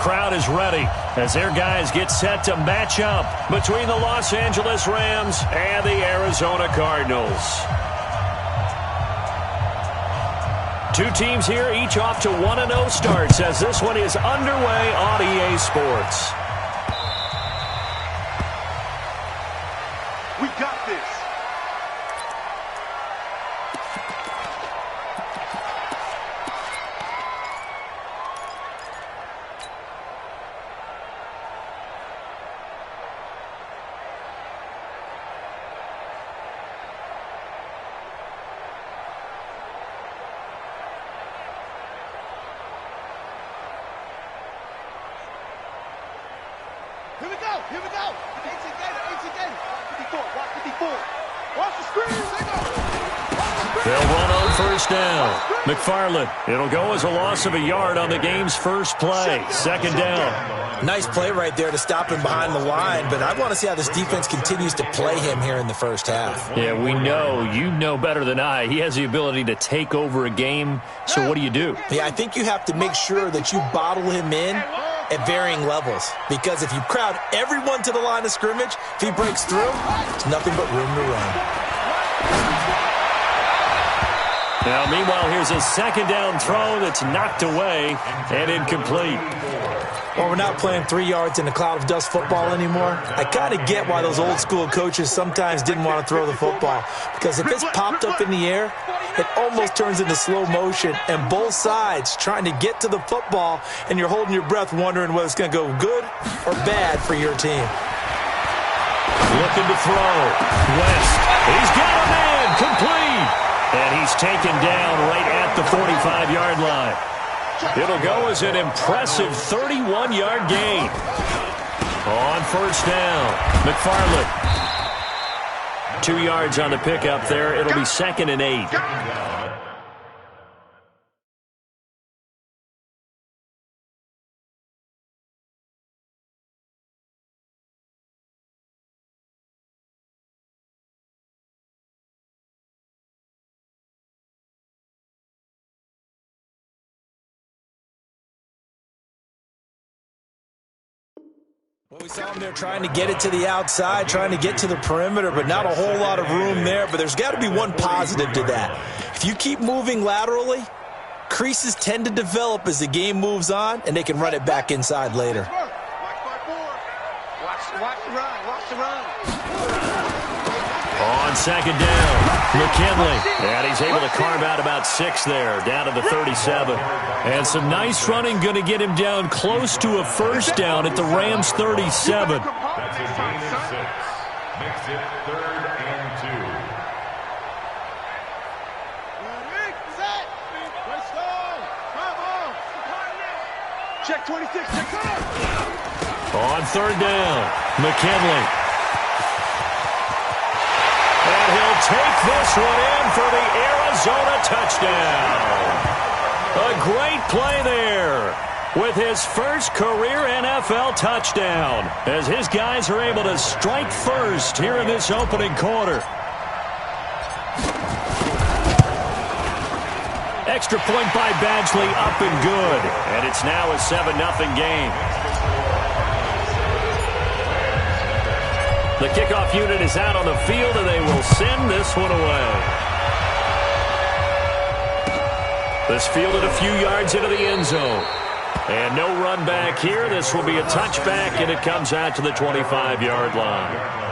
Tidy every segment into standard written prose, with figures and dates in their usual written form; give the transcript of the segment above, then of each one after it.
Crowd is ready as their guys get set to match up between the Los Angeles Rams and the Arizona Cardinals. Two teams here, each off to 1-0 starts as this one is underway on EA Sports. We got this. Here we go. 18 Gator. 54, watch 54. Watch the screen. They'll run on first down. McFarland, it'll go as a loss of a yard on the game's first play. Second down. Nice play right there to stop him behind the line, but I want to see how this defense continues to play him here in the first half. Yeah, we know. You know better than I. He has the ability to take over a game, so what do you do? Yeah, I think you have to make sure that you bottle him in at varying levels, because if you crowd everyone to the line of scrimmage, if he breaks through, there's nothing but room to run. Now, meanwhile, here's a second down throw that's knocked away and incomplete. Well, we're not playing 3 yards in a cloud of dust football anymore. I kind of get why those old school coaches sometimes didn't want to throw the football, because if it's popped up in the air, it almost turns into slow motion, and both sides trying to get to the football, and you're holding your breath wondering whether it's going to go good or bad for your team. Looking to throw. West. He's got a man. Complete. And he's taken down right at the 45-yard line. It'll go as an impressive 31-yard gain. On first down, McFarland. 2 yards on the pickup there. It'll be 2nd and 8. Well, we saw him there trying to get it to the outside, trying to get to the perimeter, but not a whole lot of room there. But there's got to be one positive to that. If you keep moving laterally, creases tend to develop as the game moves on, and they can run it back inside later. Watch the run. On second down, McKinley. And he's able to carve out about 6 there, down to the 37. And some nice running going to get him down close to a first down at the Rams' 37. Makes it 3rd and 2. Check 26. On third down, McKinley. And he'll take this one in for the Arizona touchdown. A great play there with his first career NFL touchdown as his guys are able to strike first here in this opening quarter. Extra point by Badgley, up and good. And it's now a 7-0 game. The kickoff unit is out on the field, and they will send this one away. This fielded a few yards into the end zone. And no run back here. This will be a touchback, and it comes out to the 25-yard line.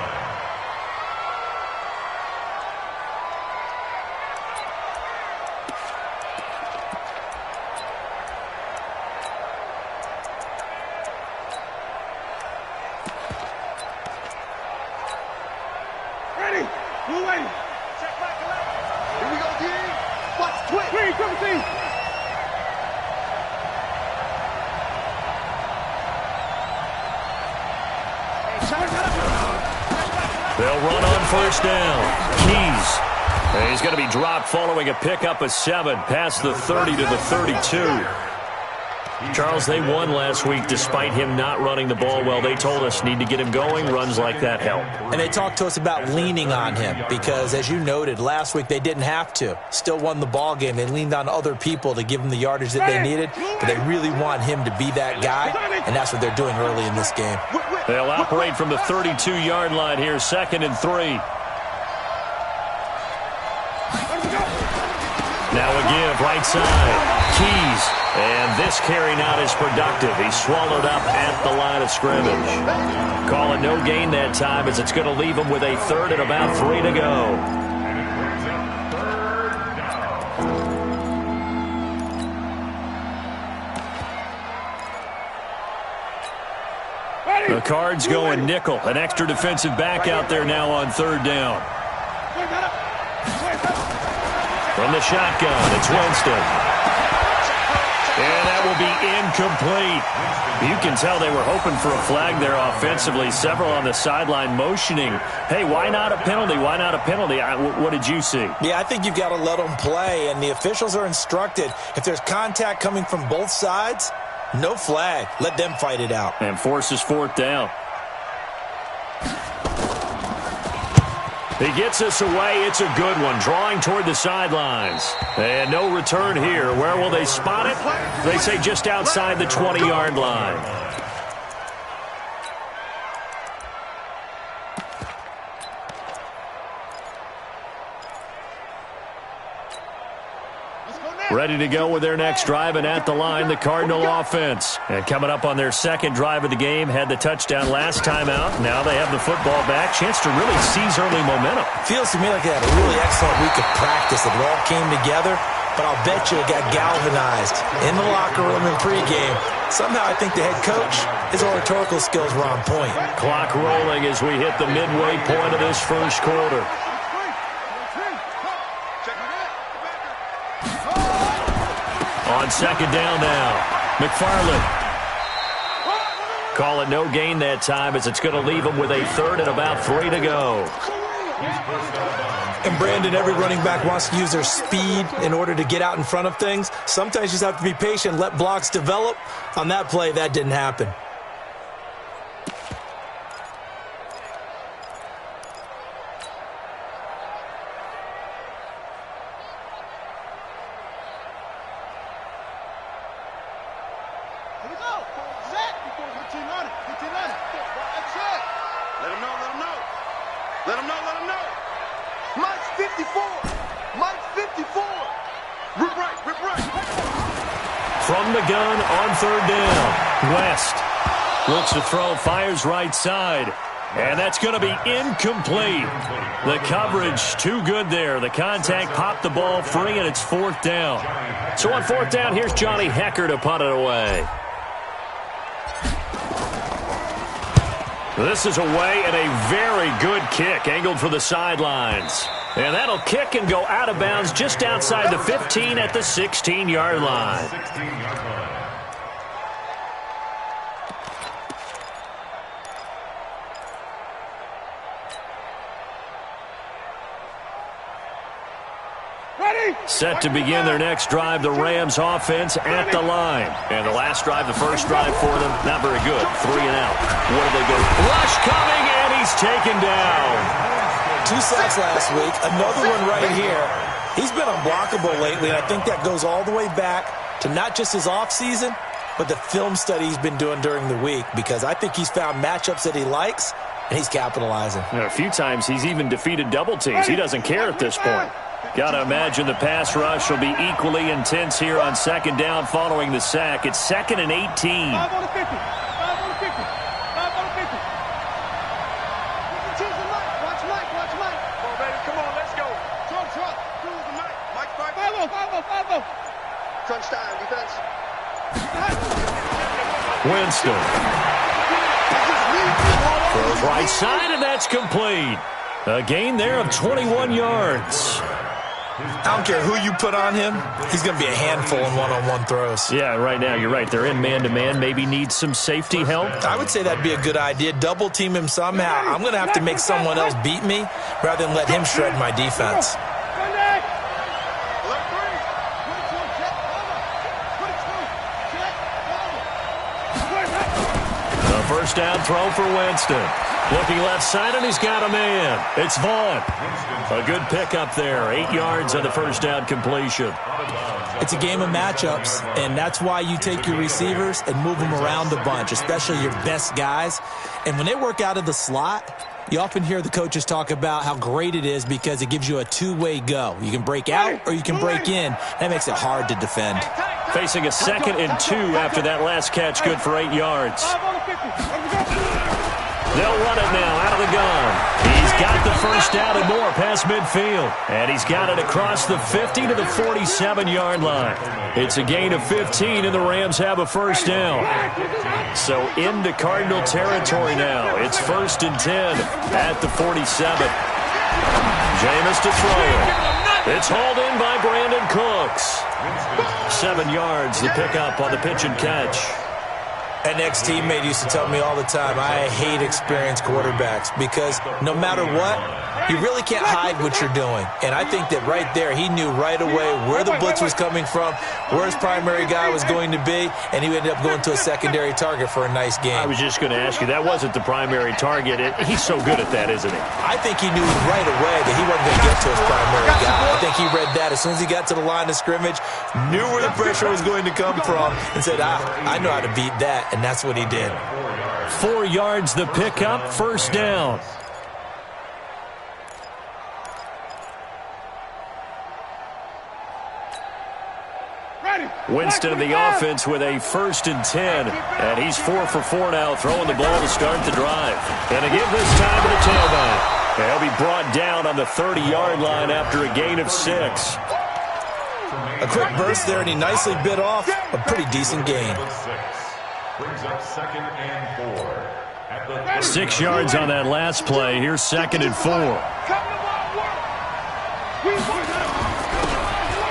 They'll run on first down. Keys. And he's going to be dropped following a pickup of 7 past the 30 to the 32. Charles, they won last week despite him not running the ball well. They told us need to get him going. Runs like that help. And they talked to us about leaning on him because, as you noted, last week they didn't have to. Still won the ball game. They leaned on other people to give them the yardage that they needed, but they really want him to be that guy, and that's what they're doing early in this game. They'll operate from the 32-yard line here, 2nd and 3. Now a give, right side. Keys. And this carry not as productive. He's swallowed up at the line of scrimmage. Call it no gain that time as it's going to leave him with a 3rd and about 3 to go. The Cards going nickel. An extra defensive back out there now on 3rd down. From the shotgun, it's Winston. And that will be incomplete. You can tell they were hoping for a flag there offensively. Several on the sideline motioning, hey, why not a penalty? Why not a penalty? What did you see? Yeah, I think you've got to let them play, and the officials are instructed. If there's contact coming from both sides, no flag. Let them fight it out. And forces 4th down. He gets us away. It's a good one. Drawing toward the sidelines. And no return here. Where will they spot it? They say just outside the 20-yard line. Ready to go with their next drive, and at the line, the Cardinal offense. And coming up on their 2nd drive of the game, had the touchdown last time out. Now they have the football back. Chance to really seize early momentum. Feels to me like they had a really excellent week of practice. It all came together, but I'll bet you it got galvanized in the locker room in pregame. Somehow I think the head coach, his oratorical skills were on point. Clock rolling as we hit the midway point of this first quarter. On 2nd down now, McFarland. Call it no gain that time as it's going to leave him with a 3rd and about 3 to go. And Brandon, every running back wants to use their speed in order to get out in front of things. Sometimes you just have to be patient, let blocks develop. On that play, that didn't happen. From the gun on 3rd down. West looks to throw, fires right side. And that's going to be incomplete. The coverage too good there. The contact popped the ball free, and it's 4th down. So on 4th down, here's Johnny Hecker to punt it away. This is away and a very good kick, angled for the sidelines. And that'll kick and go out of bounds just outside the 15 at the 16-yard line. Set to begin their next drive, the Rams offense at the line. And the last drive, the first drive for them, not very good. 3 and out. What do they go? Rush coming, and he's taken down. 2 sacks last week, another one right here. He's been unblockable lately, and I think that goes all the way back to not just his offseason, but the film study he's been doing during the week, because I think he's found matchups that he likes, and he's capitalizing. And a few times he's even defeated double teams. He doesn't care at this point. Got to imagine the pass rush will be equally intense here on 2nd down following the sack. It's 2nd and 18. 5 on the 50. 5 on the 50. 5 on the 50. Watch Mike. Come on, baby. Come on, let's go. Truck. Who's the Mike? Mike 5-0. Crunch time, defense. Winston. Throws right side, and that's complete. A gain there of 21 yards. I don't care who you put on him. He's going to be a handful in one-on-one throws. Yeah, right now you're right. They're in man-to-man. Maybe need some safety help. I would say that'd be a good idea. Double team him somehow. I'm going to have to make someone else beat me rather than let him shred my defense. first down throw for Winston. Looking left side, and he's got a man. It's Vaughn. A good pickup there. 8 yards on the first down completion. It's a game of matchups, and that's why you take your receivers and move them around a bunch, especially your best guys. And when they work out of the slot, you often hear the coaches talk about how great it is because it gives you a two-way go. You can break out or you can break in. That makes it hard to defend. Facing a 2nd and 2 after that last catch, good for 8 yards. They'll run it now out of the gun. He's got the first down and more past midfield. And he's got it across the 50 to the 47-yard line. It's a gain of 15, and the Rams have a first down. So into Cardinal territory now. It's 1st and 10 at the 47. Jameis to throw. It's hauled in by Brandon Cooks. 7 yards, the pickup on the pitch and catch. An ex-teammate used to tell me all the time, I hate experienced quarterbacks because no matter what, you really can't hide what you're doing. And I think that right there, he knew right away where the blitz was coming from, where his primary guy was going to be, and he ended up going to a secondary target for a nice game. I was just going to ask you, that wasn't the primary target. He's so good at that, isn't he? I think he knew right away that he wasn't going to get to his primary guy. I think he read that as soon as he got to the line of scrimmage, knew where the pressure was going to come from, and said, I know how to beat that. And that's what he did. 4 yards the pickup, first down. Winston in the offense with a 1st and 10. And he's 4 for 4 now, throwing the ball to start the drive. And to give this time to the tailback. And he'll be brought down on the 30-yard line after a gain of 6. A quick burst there, and he nicely bit off a pretty decent gain. Brings up 2nd and 4. 6 yards on that last play. Here's 2nd and 4.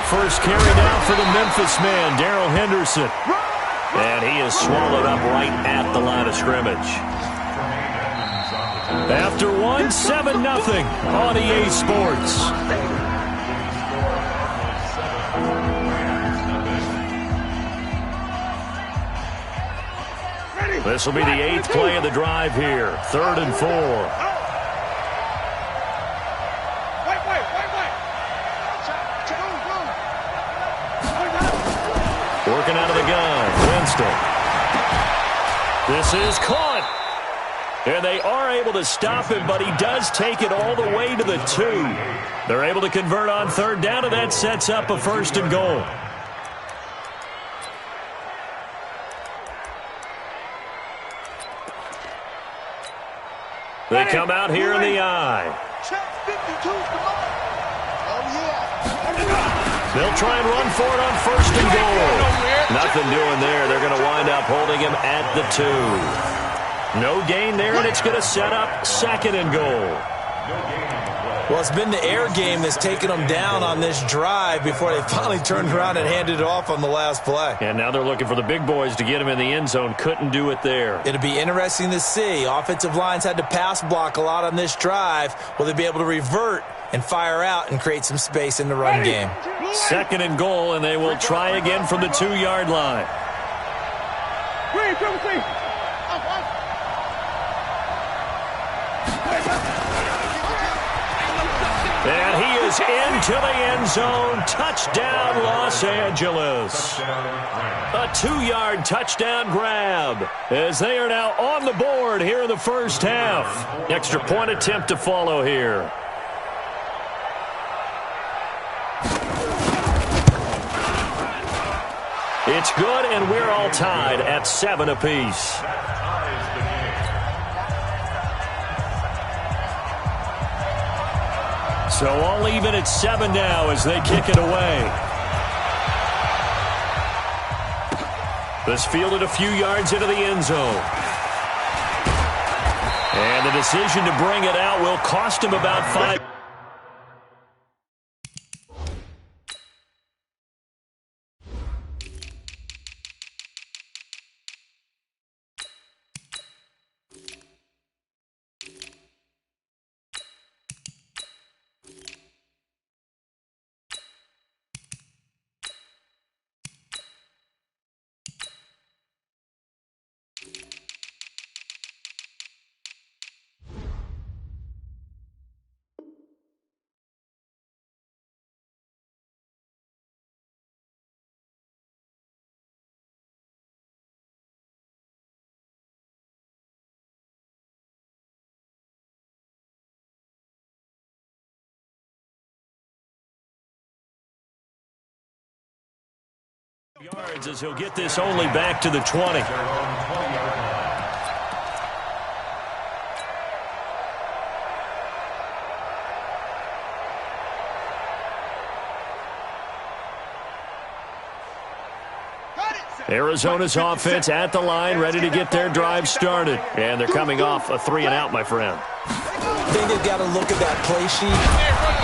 First carry down for the Memphis man, Darrell Henderson. And he is swallowed up right at the line of scrimmage. After 1, 7-0 on EA Sports. This will be the 8th play of the drive here. 3rd and 4. Working out of the gun. Winston. This is caught. And they are able to stop him, but he does take it all the way to the 2. They're able to convert on 3rd down, and that sets up a 1st and goal. They come out here in the eye. They'll try and run for it on 1st and goal. Nothing doing there. They're going to wind up holding him at the 2. No gain there, and it's going to set up 2nd and goal. Well, it's been the air game that's taken them down on this drive before they finally turned around and handed it off on the last play. And now they're looking for the big boys to get him in the end zone. Couldn't do it there. It'll be interesting to see. Offensive lines had to pass block a lot on this drive. Will they be able to revert and fire out and create some space in the run game? 2nd and goal, and they will try again from the 2-yard line. And he is into the end zone. Touchdown, Los Angeles. A 2-yard touchdown grab as they are now on the board here in the first half. Extra point attempt to follow here. It's good, and we're all tied at 7 apiece. So all even at 7 now as they kick it away. This fielded a few yards into the end zone. And the decision to bring it out will cost him about 5. Yards as he'll get this only back to the 20. Arizona's offense at the line, ready to get their drive started. And they're coming off a 3-and-out, my friend. I think they've got to look at that play sheet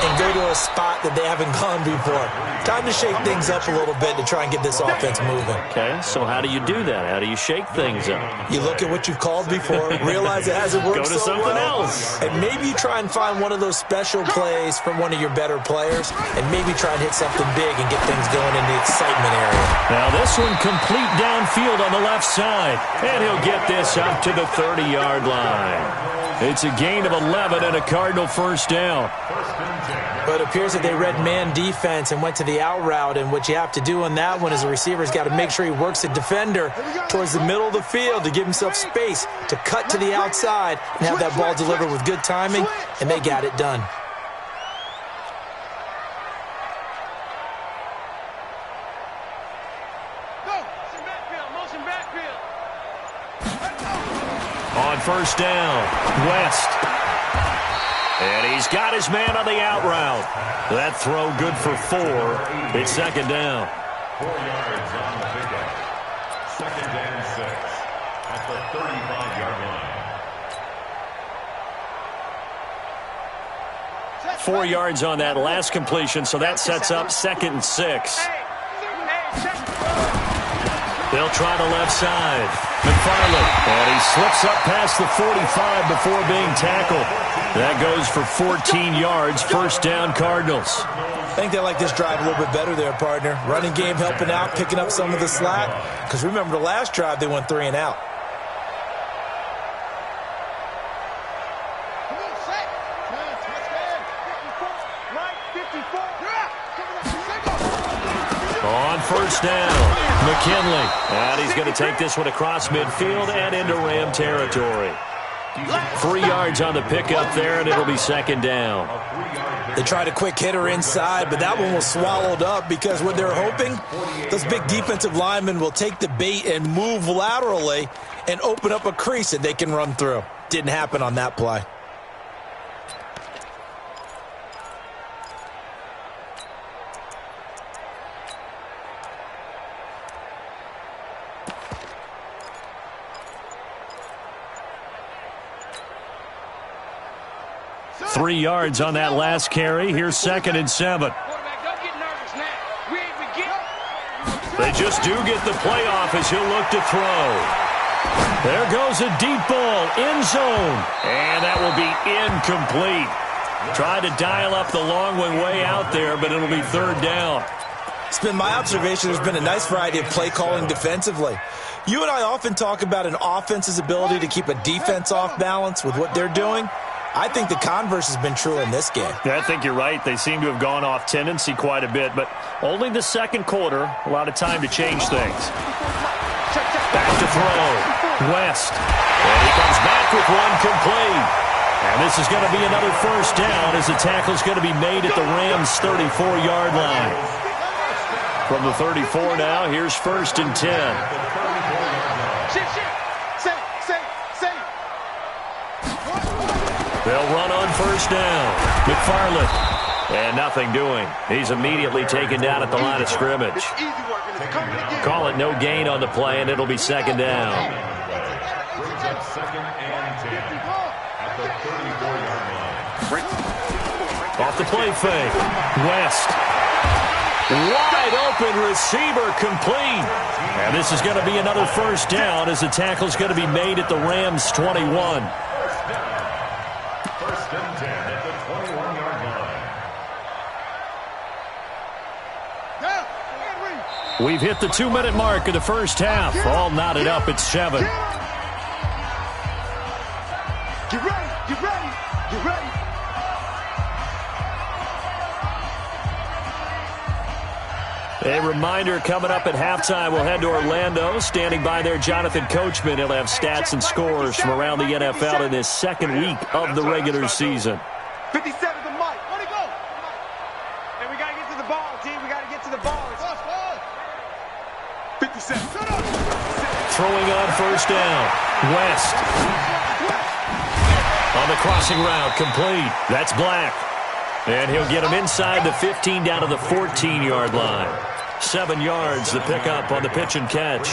and go to a spot that they haven't gone before. Time to shake things up a little bit to try and get this offense moving. Okay, so how do you do that? How do you shake things up? You look at what you've called before, realize it hasn't worked Go to something else. And maybe you try and find one of those special plays from one of your better players, and maybe try and hit something big and get things going in the excitement area. Now this one complete downfield on the left side. And he'll get this up to the 30-yard line. It's a gain of 11 and a Cardinal first down. But it appears that they read man defense and went to the out route, and what you have to do on that one is the receiver's got to make sure he works the defender towards the middle of the field to give himself space to cut to the outside and have that ball delivered with good timing, and they got it done. On first down, West. And he's got his man on the out route. That throw good for 4. It's second down. 4 yards on the pickup. Second and 6 at the 35-yard line. 4 yards on that last completion, so that sets up second and 6. They'll try the left side. McFarland, and he slips up past the 45 before being tackled. That goes for 14 yards, first down Cardinals. I think they like this drive a little bit better there, partner. Running game helping out, picking up some of the slack. Because remember, the last drive they went 3-and-out. On first down, McKinley. And he's going to take this one across midfield and into Ram territory. 3 yards on the pickup there, and it'll be second down. They tried a quick hitter inside, but that one was swallowed up because what they're hoping, those big defensive linemen will take the bait and move laterally and open up a crease that they can run through. Didn't happen on that play. Three yards on that last carry. Here's second and 7. They just do get the playoff as he'll look to throw. There goes a deep ball, end zone. And that will be incomplete. Tried to dial up the long one way out there, but it'll be third down. It's been my observation there's been a nice variety of play calling defensively. You and I often talk about an offense's ability to keep a defense off balance with what they're doing. I think the converse has been true in this game. Yeah, I think you're right. They seem to have gone off tendency quite a bit, but only the second quarter, a lot of time to change things. Back to throw. West. And he comes back with one complete. And this is going to be another first down as the tackle's going to be made at the Rams' 34-yard line. From the 34 now, here's first and 10. They'll run on first down. McFarland. And nothing doing. He's immediately taken down at the line of scrimmage. Call it no gain on the play, and it'll be second down. Brings up second and 10 at the 34-yard line. Off the play fake. West. Wide open receiver complete. And this is going to be another first down as the tackle's going to be made at the Rams' 21. First and 10 at the 21-yard line. We've hit the 2-minute mark of the first half. All knotted up at 7. Get ready, get ready, get ready. A reminder, coming up at halftime, we'll head to Orlando. Standing by there, Jonathan Coachman. He'll have stats and scores from around the NFL in this second week of the regular season. 57 the mic. Where'd he go? And we got to get to the ball, team. We got to get to the ball. throwing on first down. West. On the crossing route, complete. That's Black. And he'll get him inside the 15 down to the 14-yard line. 7 yards the pickup on the pitch and catch.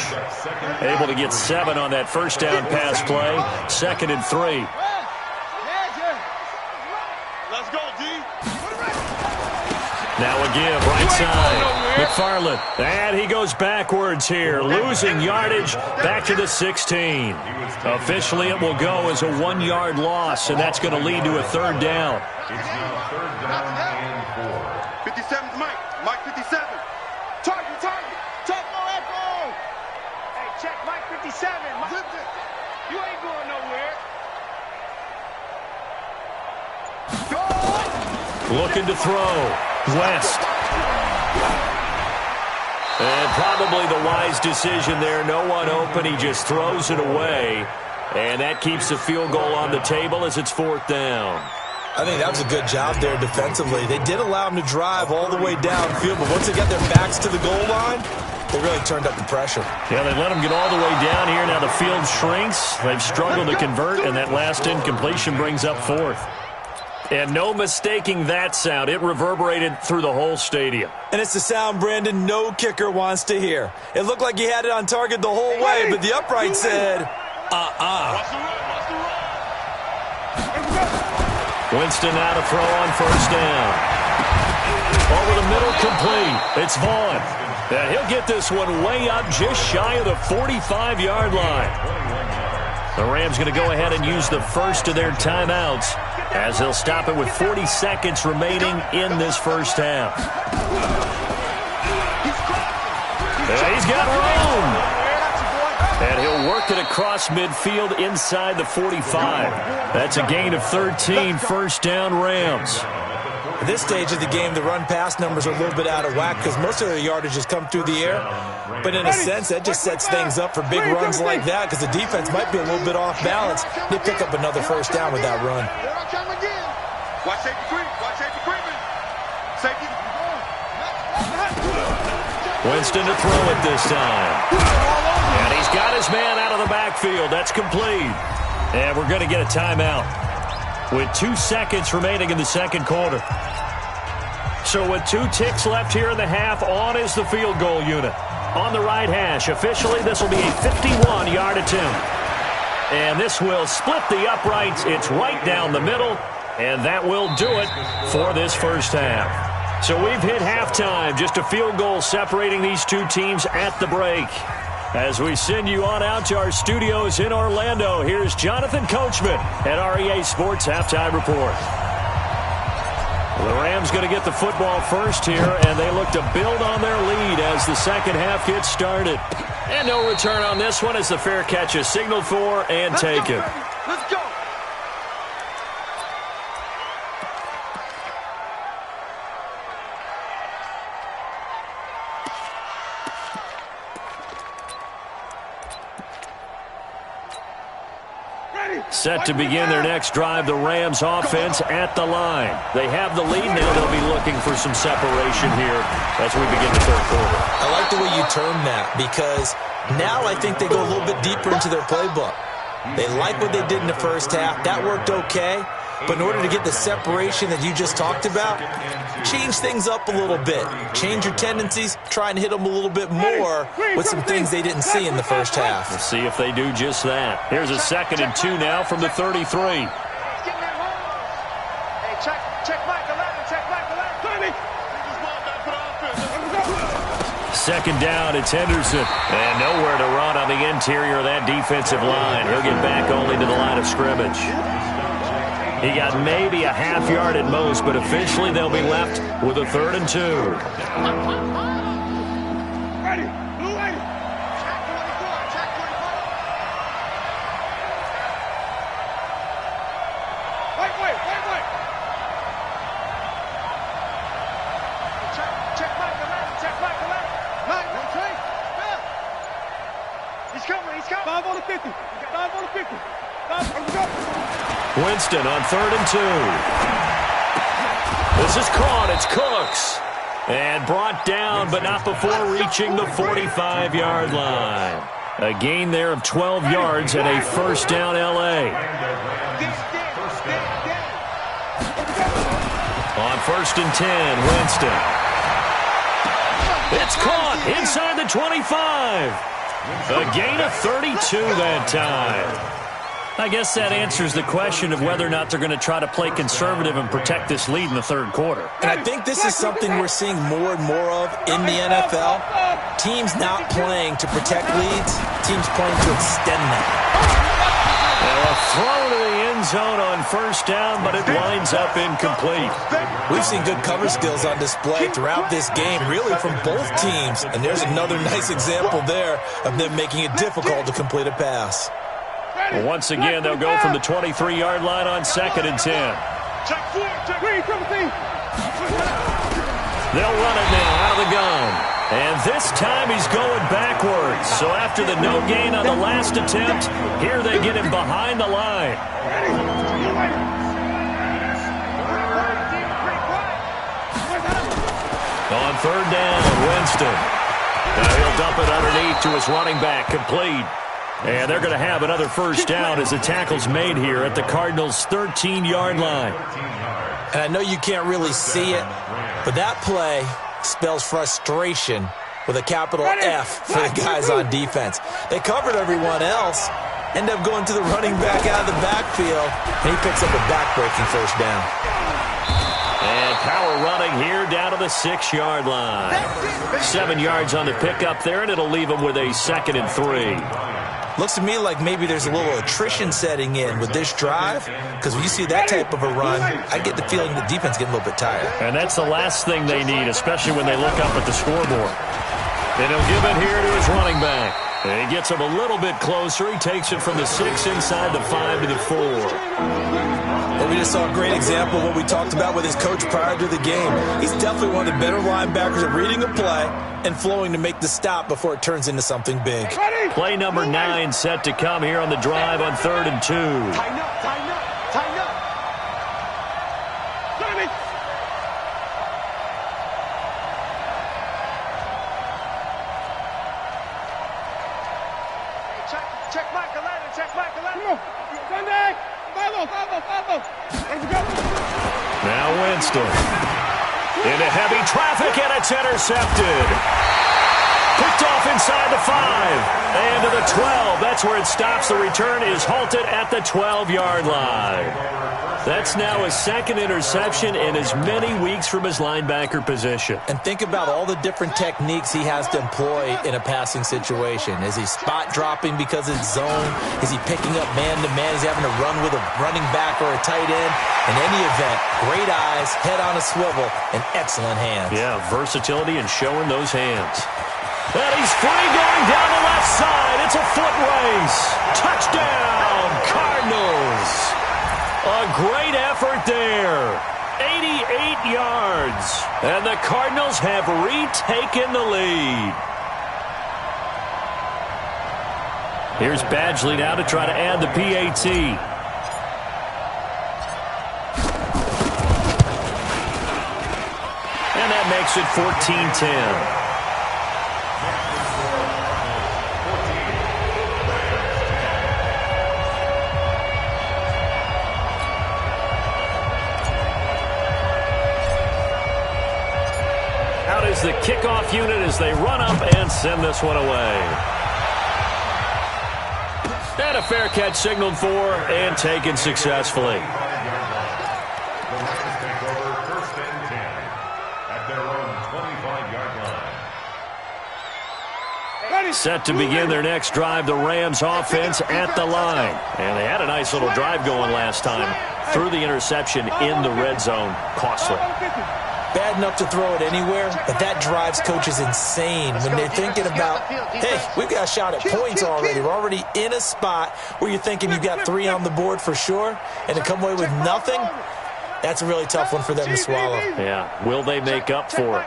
Able to get 7 on that first down pass play. 2nd and 3. Let's go, D. Now a give, right side. McFarland. And he goes backwards here, losing yardage back to the 16. Officially, it will go as a 1-yard loss, and that's going to lead to a 3rd down. It's now 3rd down and 4. 57's Mike. Mike 57. Target. Check no echo. Hey, check Mike 57. You ain't going nowhere. Looking to throw. West. And probably the wise decision there. No one open. He just throws it away. And that keeps the field goal on the table as it's 4th down. I think that was a good job there defensively. They did allow him to drive all the way downfield, but once they got their backs to the goal line, they really turned up the pressure. Yeah, they let him get all the way down here. Now the field shrinks. They've struggled to convert, and that last incompletion brings up 4th. And no mistaking that sound. It reverberated through the whole stadium. And it's the sound, Brandon, no kicker wants to hear. It looked like he had it on target the whole way, but the upright said, Winston now to throw on first down. Over the middle, complete. It's Vaughn. And he'll get this one way up just shy of the 45-yard line. The Rams going to go ahead and use the first of their timeouts as they'll stop it with 40 seconds remaining in this first half. And he's got room. And he'll work it across midfield inside the 45. That's a gain of 13, first down Rams. At this stage of the game, the run-pass numbers are a little bit out of whack because most of their yardage has come through the air. But in a sense, that just sets things up for big runs like that because the defense might be a little bit off balance. They pick up another first down with that run. Watch safety creep. Watch safety creeping. Safety. Winston to throw it this time. And he's got his man out of the backfield. That's complete. And we're going to get a timeout with 2 seconds remaining in the second quarter. So with 2 ticks left here in the half, on is the field goal unit. On the right hash, officially this will be a 51-yard attempt. And this will split the uprights. It's right down the middle. And that will do it for this first half. So we've hit halftime. Just a field goal separating these two teams at the break. As we send you on out to our studios in Orlando, here's Jonathan Coachman at REA Sports Halftime Report. The Rams going to get the football first here, and they look to build on their lead as the second half gets started. And no return on this one as the fair catch is signaled for and taken. Let's go. Set to begin their next drive, the Rams offense at the line. They have the lead now. They'll be looking for some separation here as we begin the third quarter. I like the way you term that because now I think they go a little bit deeper into their playbook. They like what they did in the first half. That worked okay. But in order to get the separation that you just talked about, change things up a little bit. Change your tendencies. Try and hit them a little bit more with some things they didn't see in the first half. We'll see if they do just that. Here's a 2nd and 2 now from the 33. Hey, check Mike 11. Check Mike 11. Second down, it's Henderson. And nowhere to run on the interior of that defensive line. He'll get back only to the line of scrimmage. He got maybe a half yard at most, but officially they'll be left with a 3rd and 2. Ready. Blue lady. Check 24. Check 24. Wait. Check Mike 11. Check Mike 11. Mike, okay. He's coming. 5 on the 50. 5 on the 50. 5 on the 50. Winston on 3rd and 2. This is caught. It's Cooks. And brought down, but not before reaching the 45-yard line. A gain there of 12 yards and a first down L.A. On 1st and 10, Winston. It's caught inside the 25. A gain of 32 that time. I guess that answers the question of whether or not they're going to try to play conservative and protect this lead in the third quarter. And I think this is something we're seeing more and more of in the NFL. Teams not playing to protect leads, teams playing to extend them. A throw to the end zone on first down, but it winds up incomplete. We've seen good cover skills on display throughout this game, really from both teams. And there's another nice example there of them making it difficult to complete a pass. Well, once again, they'll go from the 23-yard line on 2nd and 10. They'll run it now out of the gun. And this time he's going backwards. So after the no gain on the last attempt, here they get him behind the line. On 3rd down, Winston. Now he'll dump it underneath to his running back, complete. And they're going to have another first down as the tackle's made here at the Cardinals' 13-yard line. And I know you can't really see it, but that play spells frustration with a capital F for the guys on defense. They covered everyone else, end up going to the running back out of the backfield, and he picks up a back-breaking first down. And power running here down to the 6-yard line. 7 yards on the pickup there, and it'll leave them with a 2nd and 3. Looks to me like maybe there's a little attrition setting in with this drive, because when you see that type of a run, I get the feeling the defense getting a little bit tired. And that's the last thing they need, especially when they look up at the scoreboard. And he'll give it here to his running back. And he gets him a little bit closer. He takes it from the 6 inside the 5 to the 4. Well, we just saw a great example of what we talked about with his coach prior to the game. He's definitely one of the better linebackers at reading a play and flowing to make the stop before it turns into something big. Play number 9 set to come here on the drive on 3rd and 2. Tighten up, tighten up, tighten up. Check Mike 11, check Mike 11. Come on. Sunday. Follow. Let's go. Now Winston. Into heavy traffic, and it's intercepted. Picked off inside the 5. And to the 12. That's where it stops. The return is halted at the 12-yard line. That's now his 2nd interception in as many weeks from his linebacker position. And think about all the different techniques he has to employ in a passing situation. Is he spot dropping because it's zone? Is he picking up man-to-man? Is he having to run with a running back or a tight end? In any event, great eyes, head on a swivel, and excellent hands. Yeah, versatility and showing those hands. And he's free going down the left side. It's a foot race. Touchdown, Cardinals. A great effort there. 88 yards. And the Cardinals have retaken the lead. Here's Badgley now to try to add the PAT. And that makes it 14-10. Is the kickoff unit as they run up and send this one away. And a fair catch signaled for and taken successfully. Set to begin their next drive, the Rams offense at the line. And they had a nice little drive going last time. Threw the interception in the red zone. Costly. Bad enough to throw it anywhere, but that drives coaches insane when they're thinking about, hey, we've got a shot at points already. We're already in a spot where you're thinking you've got 3 on the board for sure, and to come away with nothing, that's a really tough one for them to swallow. Yeah, will they make up for it?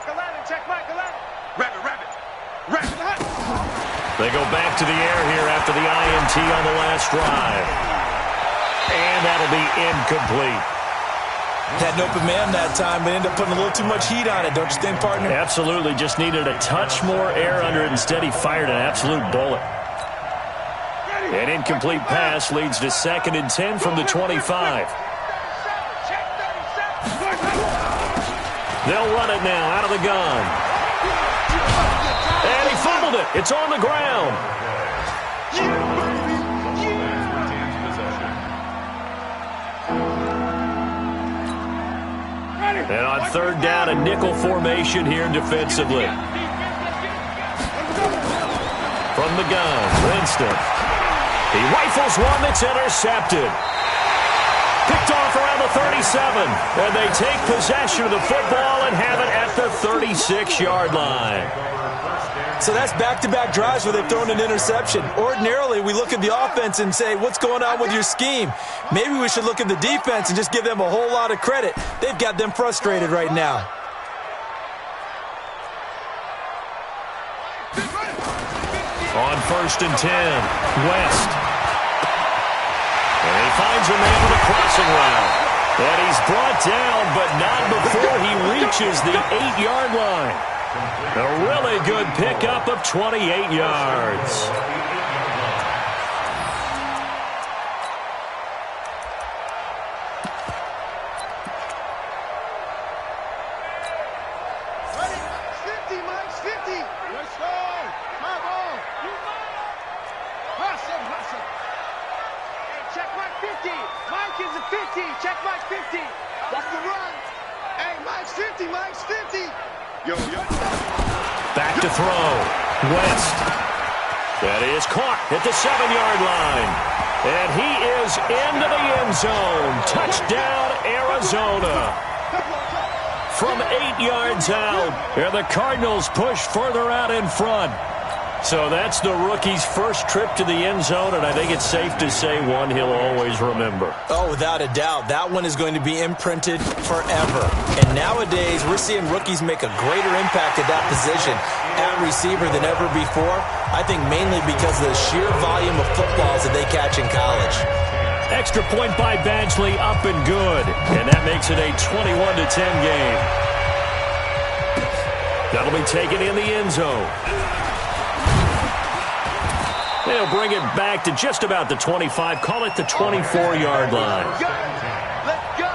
They go back to the air here after the INT on the last drive. And that'll be incomplete. Had an open man that time, but ended up putting a little too much heat on it, don't you think, partner? Absolutely. Just needed a touch more air under it. Instead, he fired an absolute bullet. An incomplete pass leads to 2nd and 10 from the 25. They'll run it now out of the gun. And he fumbled it. It's on the ground. And on 3rd down, a nickel formation here defensively. From the gun, Winston. He rifles one that's intercepted. Picked off around the 37. And they take possession of the football and have it at the 36-yard line. So that's back-to-back drives where they've thrown an interception. Ordinarily, we look at the offense and say, what's going on with your scheme? Maybe we should look at the defense and just give them a whole lot of credit. They've got them frustrated right now. On 1st and 10, West. And he finds a man with a crossing route. And he's brought down, but not before he reaches the 8-yard line. A really good pickup of 28 yards. Check Mike 50. That's the run. Hey, Mike's 50. Mike's 50. Yo. Back to throw. West. That is caught at the 7-yard line. And he is into the end zone. Touchdown, Arizona. From 8 yards out. And the Cardinals push further out in front. So that's the rookie's first trip to the end zone, and I think it's safe to say one he'll always remember. Oh, without a doubt. That one is going to be imprinted forever. And nowadays, we're seeing rookies make a greater impact at that position at receiver than ever before. I think mainly because of the sheer volume of footballs that they catch in college. Extra point by Badgley, up and good. And that makes it a 21-10 game. That'll be taken in the end zone. They'll bring it back to just about the 25. Call it the 24-yard line. Let's go.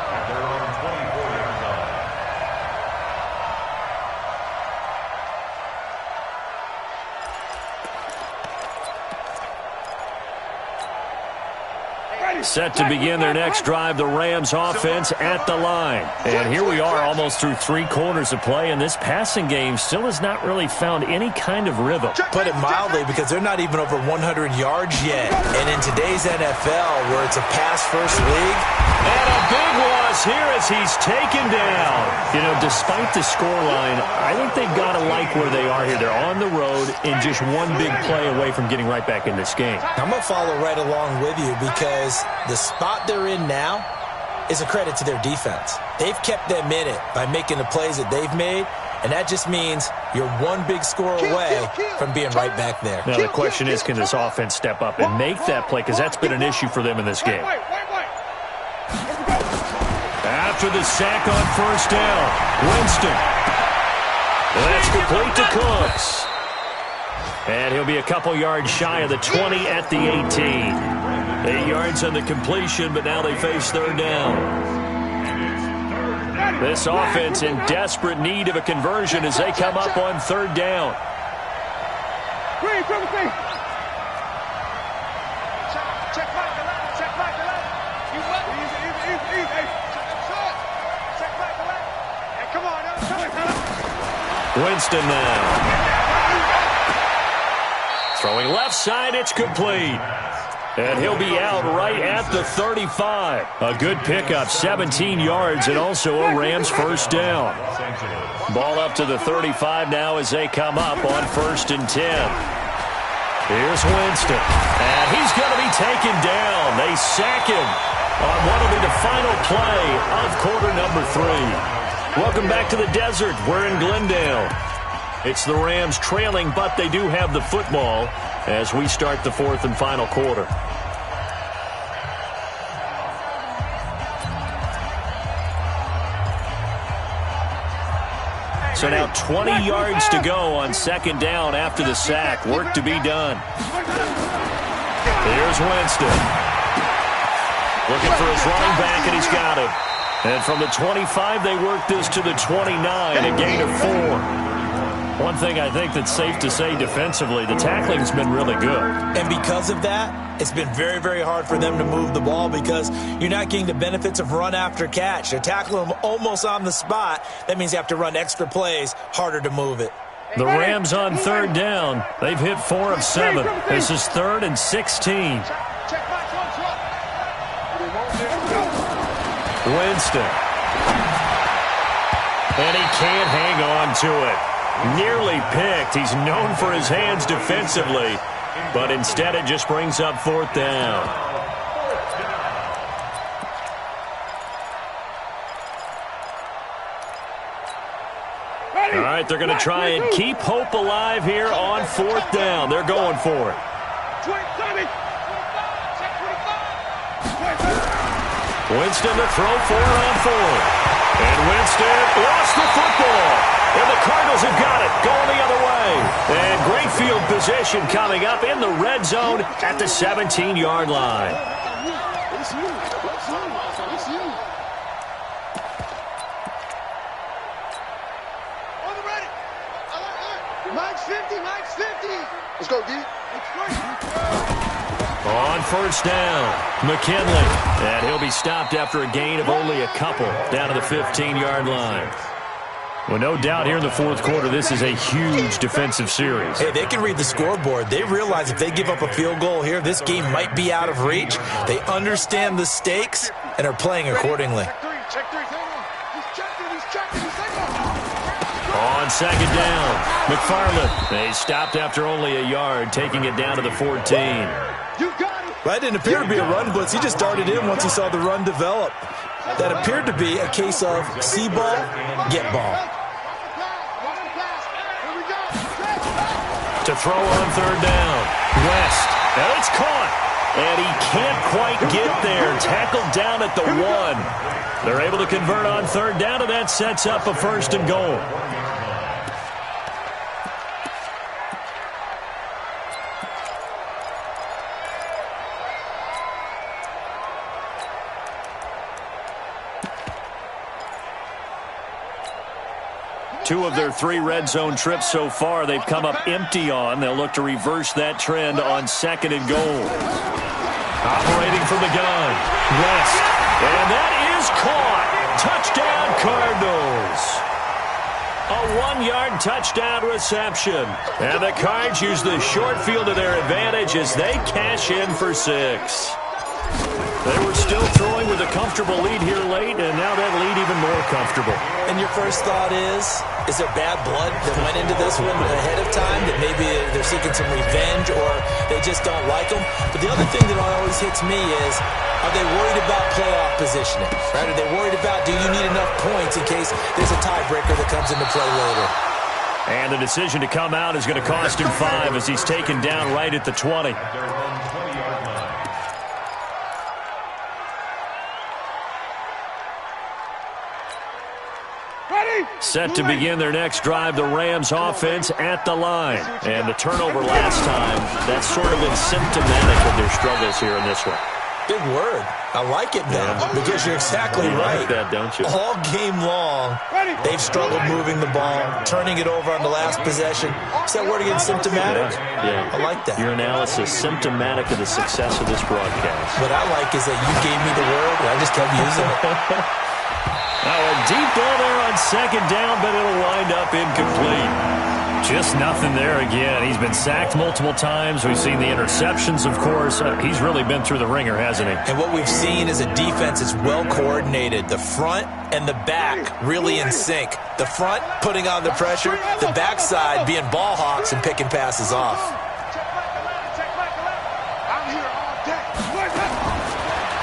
Set to begin their next drive, the Rams offense at the line. And here we are almost through 3 quarters of play, and this passing game still has not really found any kind of rhythm. Put it mildly, because they're not even over 100 yards yet. And in today's NFL, where it's a pass-first league. And a big loss here as he's taken down. You know, despite the scoreline, I think they've got to like where they are here. They're on the road and just one big play away from getting right back in this game. I'm going to follow right along with you because the spot they're in now is a credit to their defense. They've kept them in it by making the plays that they've made, and that just means you're one big score away from being right back there. Now, the question is, can this offense step up and make that play? Because that's been an issue for them in this game. After the sack on first down, Winston. That's complete to Cooks. And he'll be a couple yards shy of the 20 at the 18. 8 yards on the completion, but now they face 3rd down. This offense in desperate need of a conversion as they come up on 3rd down. Winston now. Throwing left side, it's complete. And he'll be out right at the 35. A good pickup, 17 yards, and also a Rams first down. Ball up to the 35 now as they come up on 1st and 10. Here's Winston. And he's going to be taken down. They sack him on what will be the final play of quarter number 3. Welcome back to the desert. We're in Glendale. It's the Rams trailing, but they do have the football as we start the 4th and final quarter. So now 20 yards to go on 2nd down after the sack. Work to be done. Here's Winston. Looking for his running back, and he's got him. And from the 25, they work this to the 29, a gain of 4. One thing I think that's safe to say defensively, the tackling's been really good. And because of that, it's been very, very hard for them to move the ball because you're not getting the benefits of run after catch. They're tackling them almost on the spot. That means you have to run extra plays, harder to move it. The Rams on third down. They've hit 4 of 7. This is 3rd and 16. Winston. And he can't hang on to it. Nearly picked. He's known for his hands defensively, but instead it just brings up 4th down. All right, they're going to try and keep hope alive here on 4th down. They're going for it. Winston to throw for it on 4th. And Winston lost the football. And the Cardinals have got it, going the other way. And great field position coming up in the red zone at the 17-yard line. Mike's 50, Mike's 50. Let's go, D. On 1st down, McKinley. And he'll be stopped after a gain of only a couple down to the 15-yard line. Well, no doubt here in the 4th quarter, this is a huge defensive series. Hey, they can read the scoreboard. They realize if they give up a field goal here, this game might be out of reach. They understand the stakes and are playing accordingly. Check 3. He's checking. On 2nd down, McFarland. They stopped after only a yard, taking it down to the 14. You got it. That didn't appear to be a run blitz. He just darted in once he saw the run develop. That appeared to be a case of see ball, get ball. To throw on 3rd down, West. And it's caught. And he can't quite get there. Tackled down at the 1. They're able to convert on 3rd down, and that sets up a 1st and goal. Two of their 3 red zone trips so far, they've come up empty on. They'll look to reverse that trend on 2nd and goal. Operating from the gun, West. And that is caught. Touchdown, Cardinals. A 1-yard touchdown reception. And the Cards use the short field to their advantage as they cash in for 6. They were still throwing with a comfortable lead here late, and now that lead even more comfortable. And your first thought is there bad blood that went into this one ahead of time, that maybe they're seeking some revenge or they just don't like them? But the other thing that always hits me is, are they worried about playoff positioning? Right? Are they worried about, do you need enough points in case there's a tiebreaker that comes into play later? And the decision to come out is going to cost him 5 as he's taken down right at the 20. Set to begin their next drive, the Rams offense at the line. And the turnover last time, that's sort of been symptomatic of their struggles here in this one. Big word. I like it now because you're exactly right. You like that, don't you? All game long, they've struggled moving the ball, turning it over on the last possession. Is that word again, symptomatic? Yeah. I like that. Your analysis, symptomatic of the success of this broadcast. What I like is that you gave me the word, and I just kept using it. Now a deep ball there on 2nd down, but it'll wind up incomplete. Just nothing there again. He's been sacked multiple times. We've seen the interceptions, of course. He's really been through the ringer, hasn't he? And what we've seen is a defense that's well coordinated. The front and the back really in sync. The front putting on the pressure, the backside being ball hawks and picking passes off.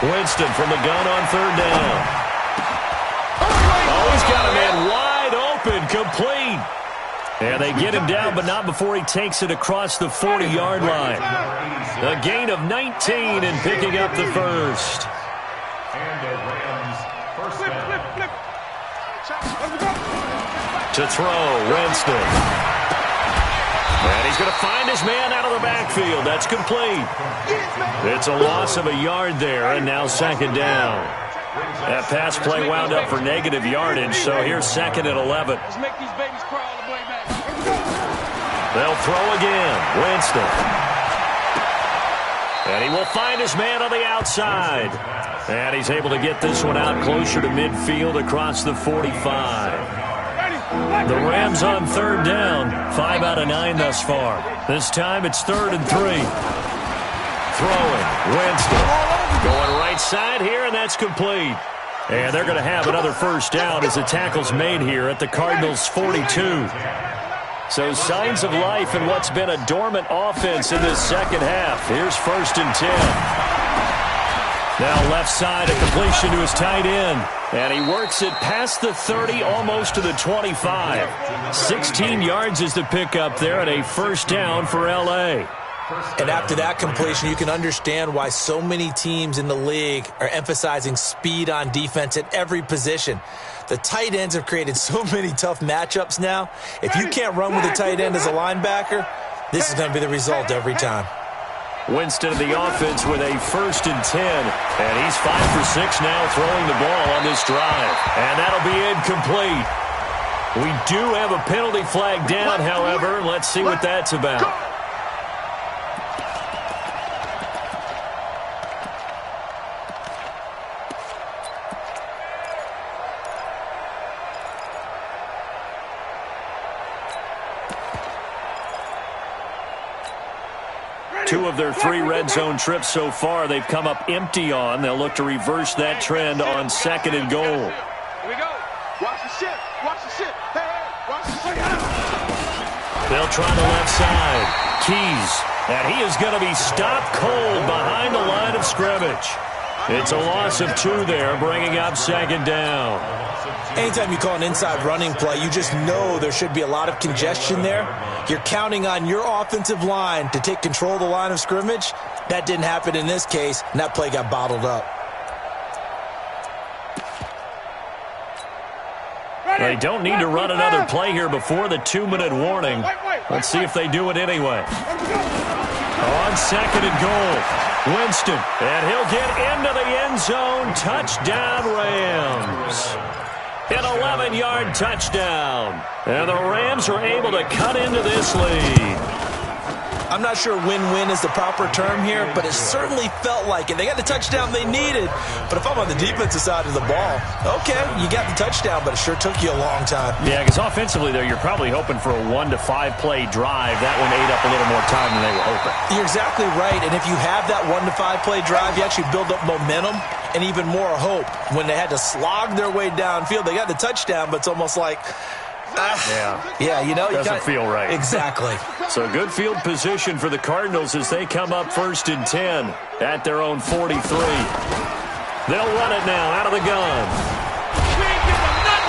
Winston from the gun on 3rd down. Oh, he's got a man wide open, complete. And they get him down, but not before he takes it across the 40-yard line. A gain of 19 and picking up the 1st. And the Rams first down. To throw, Winston. And he's going to find his man out of the backfield. That's complete. It's a loss of a yard there, and now second down. That pass play wound up for negative yardage, so here's second and 11. Let's make these babies crawl all the way back. They'll throw again. Winston. And he will find his man on the outside. And he's able to get this one out closer to midfield across the 45. The Rams on third down. 5 out of 9 thus far. This time it's 3rd and 3. Throwing. Winston. Going right side here, and that's complete. And they're going to have another first down as the tackle's made here at the Cardinals' 42. So signs of life in what's been a dormant offense in this second half. Here's 1st and 10. Now left side, a completion to his tight end. And he works it past the 30, almost to the 25. 16 yards is the pickup there, and a first down for L.A. And after that completion, you can understand why so many teams in the league are emphasizing speed on defense at every position. The tight ends have created so many tough matchups now. If you can't run with a tight end as a linebacker, this is going to be the result every time. Winston of the offense with a 1st and 10. And he's 5 for 6 now throwing the ball on this drive. And that'll be incomplete. We do have a penalty flag down, however. Let's see what that's about. Two of their 3 red zone trips so far, they've come up empty on. They'll look to reverse that trend on 2nd and goal. Here we go. Watch the ship. Watch the ship. Hey, hey, watch the ship. They'll try the left side. Keys. And he is going to be stopped cold behind the line of scrimmage. It's a loss of 2 there, bringing up 2nd down. Anytime you call an inside running play, you just know there should be a lot of congestion there. You're counting on your offensive line to take control of the line of scrimmage. That didn't happen in this case, and that play got bottled up. They don't need to run another play here before the 2-minute warning. Let's see if they do it anyway. On 2nd and goal, Winston, and he'll get into the end zone. Touchdown, Rams. An 11-yard touchdown. And the Rams are able to cut into this lead. I'm not sure win-win is the proper term here, but it certainly felt like it. They got the touchdown they needed, but if I'm on the defensive side of the ball, okay, you got the touchdown, but it sure took you a long time. Yeah, because offensively there, you're probably hoping for a 1 to 5 play drive. That one ate up a little more time than they were hoping. You're exactly right, and if you have that 1 to 5 play drive, you actually build up momentum and even more hope. When they had to slog their way downfield, they got the touchdown, but it's almost like, yeah, you know, doesn't feel right. Exactly. So good field position for the Cardinals as they come up 1st and 10 at their own 43. They'll run it now out of the gun.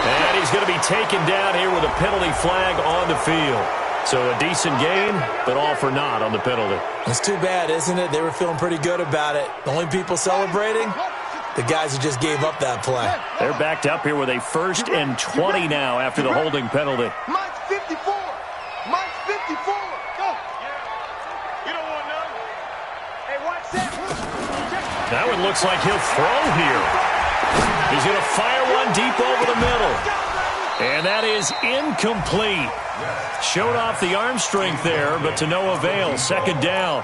And he's going to be taken down here with a penalty flag on the field. So a decent game, but all for naught on the penalty. It's too bad, isn't it? They were feeling pretty good about it. The only people celebrating, the guys who just gave up that play. They're backed up here with a 1st and 20 now after the holding penalty. Mine's 54. Mine's 54. Go. You don't want none. Hey, watch that. That one looks like he'll throw here. He's going to fire one deep over the middle. And that is incomplete. Showed off the arm strength there, but to no avail. 2nd down.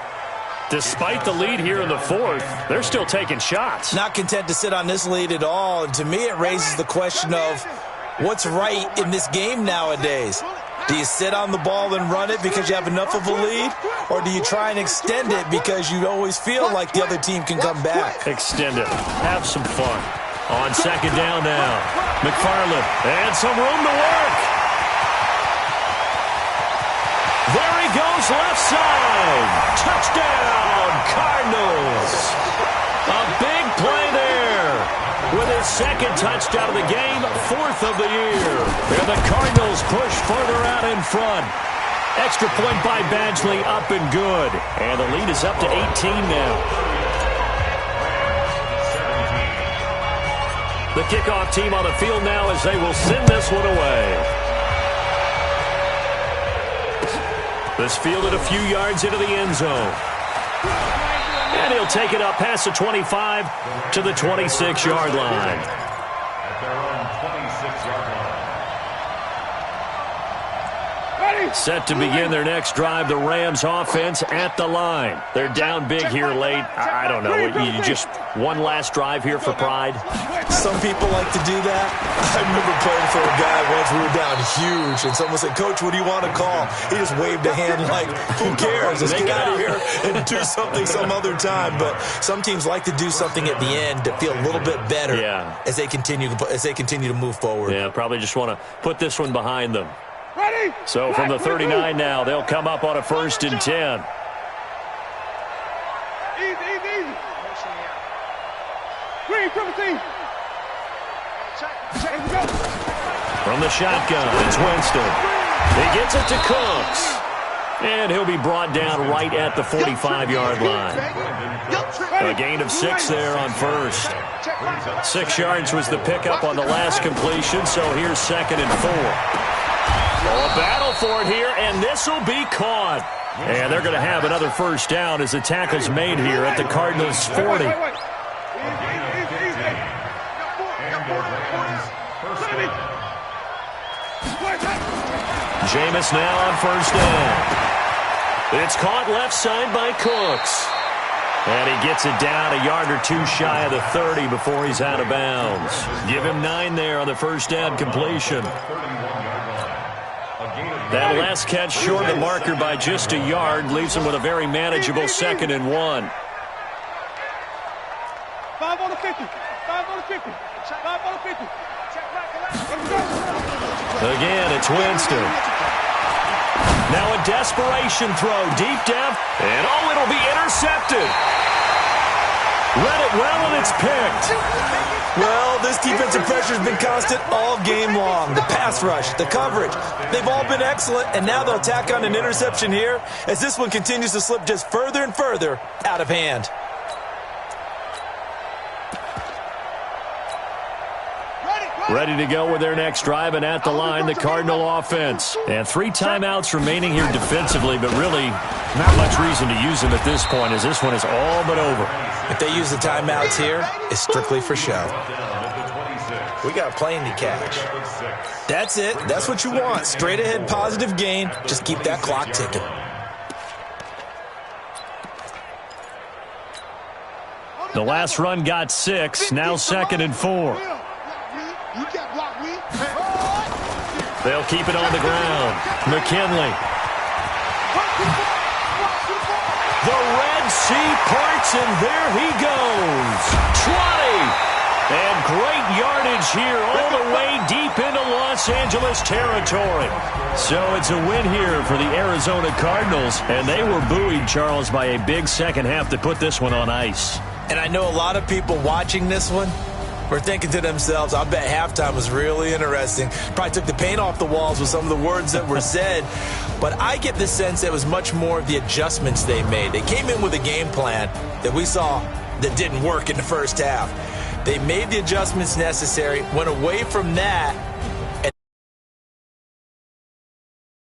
Despite the lead here in the 4th, they're still taking shots. Not content to sit on this lead at all. And to me, it raises the question of what's right in this game nowadays. Do you sit on the ball and run it because you have enough of a lead? Or do you try and extend it because you always feel like the other team can come back? Extend it. Have some fun. On 2nd down now. McFarland. And some room to work. There he goes left side. Touchdown, Cardinals. A big play there. With his 2nd touchdown of the game, 4th of the year. And the Cardinals push further out in front. Extra point by Badgley, up and good. And the lead is up to 18 now. The kickoff team on the field now as they will send this one away. This fielded a few yards into the end zone. And he'll take it up past the 25 to the 26-yard line. At their own 26-yard line. Set to begin their next drive, the Rams offense at the line. They're down big here late. I don't know. You just one last drive here for pride? Some people like to do that. I remember playing for a guy once. We were down huge, and someone said, "Coach, what do you want to call?" He just waved a hand like, who cares? Let's get out of here and do something some other time. But some teams like to do something at the end to feel a little bit better as they continue to move forward. Yeah, probably just want to put this one behind them. So from the 39 now, they'll come up on a 1st and 10. Easy. Green, From the shotgun, it's Winston. He gets it to Cooks. And he'll be brought down right at the 45-yard line. A gain of 6 there on 1st. 6 yards was the pickup on the last completion, so here's 2nd and 4. A battle for it here, and this will be caught. And they're going to have another 1st down as the tackle's made here at the Cardinals' 40. Jameis now on 1st down. It's caught left side by Cooks. And he gets it down a yard or 2 shy of the 30 before he's out of bounds. Give him 9 there on the 1st down completion. That last catch short of the marker by just a yard leaves him with a very manageable 2nd and 1. 5 on the 50. 5 on the 50. 5 on the 50. Again, it's Winston. Now a desperation throw deep down, and it'll be intercepted. Read it well, and it's picked. Well, this defensive pressure has been constant all game long. The pass rush, the coverage, they've all been excellent, and now they'll tack on an interception here as this one continues to slip just further and further out of hand. Ready to go with their next drive, and at the line, the Cardinal offense. And 3 timeouts remaining here defensively, but really not much reason to use them at this point as this one is all but over. If they use the timeouts here, it's strictly for show. We got a plane to catch. That's it. That's what you want. Straight ahead, positive gain. Just keep that clock ticking. The last run got 6. Now 2nd and 4. They'll keep it on the ground. McKinley. The Red Sea parts, and there he goes. 20. And great yardage here all the way deep into Los Angeles territory. So it's a win here for the Arizona Cardinals, and they were buoyed, Charles, by a big second half to put this one on ice. And I know a lot of people watching this one were thinking to themselves, I bet halftime was really interesting. Probably took the paint off the walls with some of the words that were said. But I get the sense that it was much more of the adjustments they made. They came in with a game plan that we saw that didn't work in the first half. They made the adjustments necessary, went away from that,